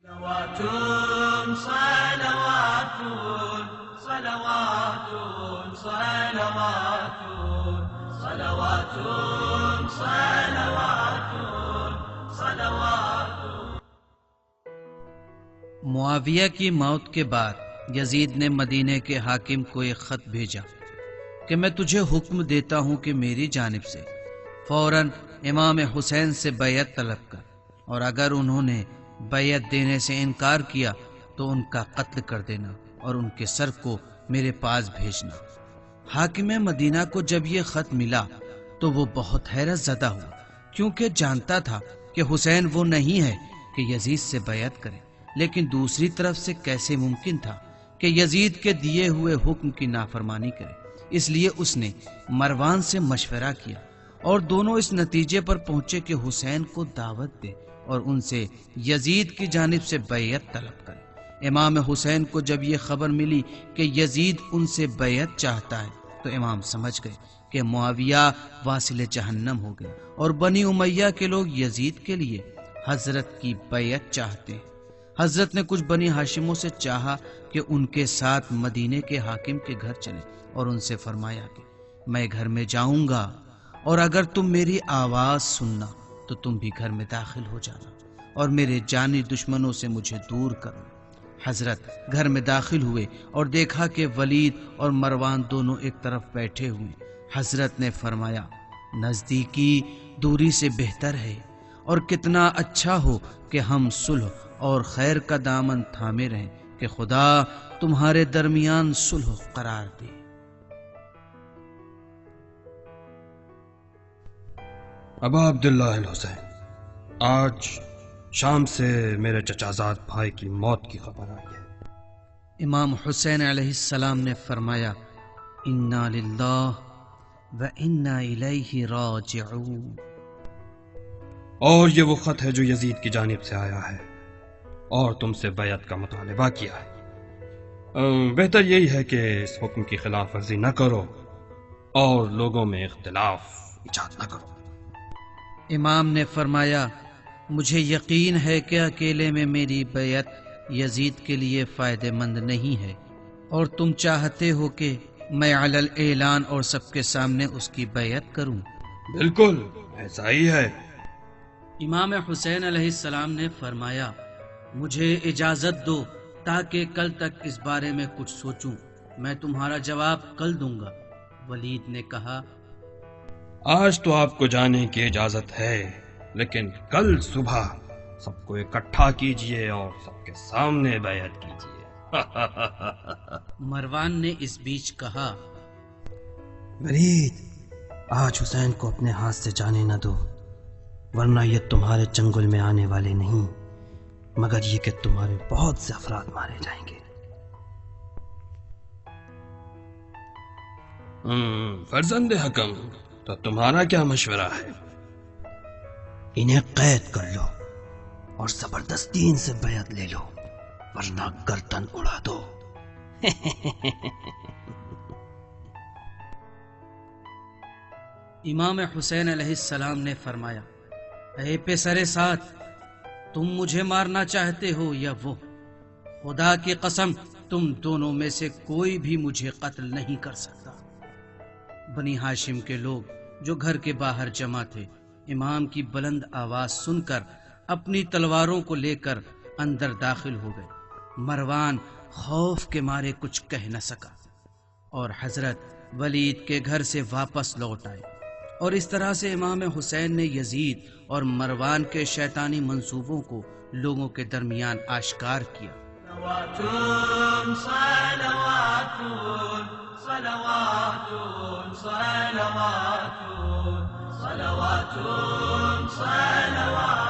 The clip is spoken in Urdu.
صلوات صلوات صلوات صلوات صلوات صلوات صلوات۔ معاویہ کی موت کے بعد یزید نے مدینے کے حاکم کو ایک خط بھیجا کہ میں تجھے حکم دیتا ہوں کہ میری جانب سے فوراً امام حسین سے بیعت طلب کر، اور اگر انہوں نے بیعت دینے سے انکار کیا تو ان کا قتل کر دینا اور ان کے سر کو میرے پاس بھیجنا۔ حاکم مدینہ کو جب یہ خط ملا تو وہ بہت حیرت زدہ ہوا، کیونکہ جانتا تھا کہ حسین وہ نہیں ہے کہ یزید سے بیعت کرے، لیکن دوسری طرف سے کیسے ممکن تھا کہ یزید کے دیے ہوئے حکم کی نافرمانی کرے۔ اس لیے اس نے مروان سے مشورہ کیا اور دونوں اس نتیجے پر پہنچے کہ حسین کو دعوت دے اور ان سے یزید کی جانب سے بیعت طلب کرے۔ امام حسین کو جب یہ خبر ملی کہ یزید ان سے بیعت چاہتا ہے تو امام سمجھ گئے کہ معاویہ واصل جہنم ہو گئے اور بنی امیہ کے لوگ یزید کے لیے حضرت کی بیعت چاہتے ہیں۔ حضرت نے کچھ بنی ہاشموں سے چاہا کہ ان کے ساتھ مدینے کے حاکم کے گھر چلیں اور ان سے فرمایا کہ میں گھر میں جاؤں گا اور اگر تم میری آواز سننا تو تم بھی گھر میں داخل ہو جانا اور میرے جانی دشمنوں سے مجھے دور کرنا۔ حضرت گھر میں داخل ہوئے اور دیکھا کہ ولید اور مروان دونوں ایک طرف بیٹھے ہوئے۔ حضرت نے فرمایا نزدیکی دوری سے بہتر ہے، اور کتنا اچھا ہو کہ ہم صلح اور خیر کا دامن تھامے رہیں کہ خدا تمہارے درمیان صلح قرار دے۔ ابا عبداللہ الحسین، آج شام سے میرے چچا زاد بھائی کی موت کی خبر آئی ہے۔ امام حسین علیہ السلام نے فرمایا انا للہ و انا الیہ راجعون۔ اور یہ وہ خط ہے جو یزید کی جانب سے آیا ہے اور تم سے بیعت کا مطالبہ کیا ہے۔ بہتر یہی ہے کہ اس حکم کی خلاف ورزی نہ کرو اور لوگوں میں اختلاف ایجاد نہ کرو۔ امام نے فرمایا مجھے یقین ہے کہ اکیلے میں میری بیعت یزید کے لیے فائدہ مند نہیں ہے، اور تم چاہتے ہو کہ میں علی الاعلان اور سب کے سامنے اس کی بیعت کروں۔ بالکل ایسا ہی ہے۔ امام حسین علیہ السلام نے فرمایا مجھے اجازت دو تاکہ کل تک اس بارے میں کچھ سوچوں، میں تمہارا جواب کل دوں گا۔ ولید نے کہا آج تو آپ کو جانے کی اجازت ہے، لیکن کل صبح سب کو اکٹھا کیجئے اور سب کے سامنے بیعت کیجئے۔ مروان نے اس بیچ کہا ولید، آج حسین کو اپنے ہاتھ سے جانے نہ دو، ورنہ یہ تمہارے چنگل میں آنے والے نہیں، مگر یہ کہ تمہارے بہت سے افراد مارے جائیں گے۔ فرزند حکم، تو تمہارا کیا مشورہ ہے؟ انہیں قید کر لو اور زبردستی ان سے بیعت لے لو، ورنہ گردن اڑا دو۔ امام حسین علیہ السلام نے فرمایا اے پسر سعد، تم مجھے مارنا چاہتے ہو یا وہ؟ خدا کی قسم تم دونوں میں سے کوئی بھی مجھے قتل نہیں کر سکتا۔ بنی ہاشم کے لوگ جو گھر کے باہر جمع تھے امام کی بلند آواز سن کر اپنی تلواروں کو لے کر اندر داخل ہو گئے۔ مروان خوف کے مارے کچھ کہہ نہ سکا اور حضرت ولید کے گھر سے واپس لوٹ آئے، اور اس طرح سے امام حسین نے یزید اور مروان کے شیطانی منصوبوں کو لوگوں کے درمیان آشکار کیا۔ صلوات صلوات صلوات صلوات صلوات صلوات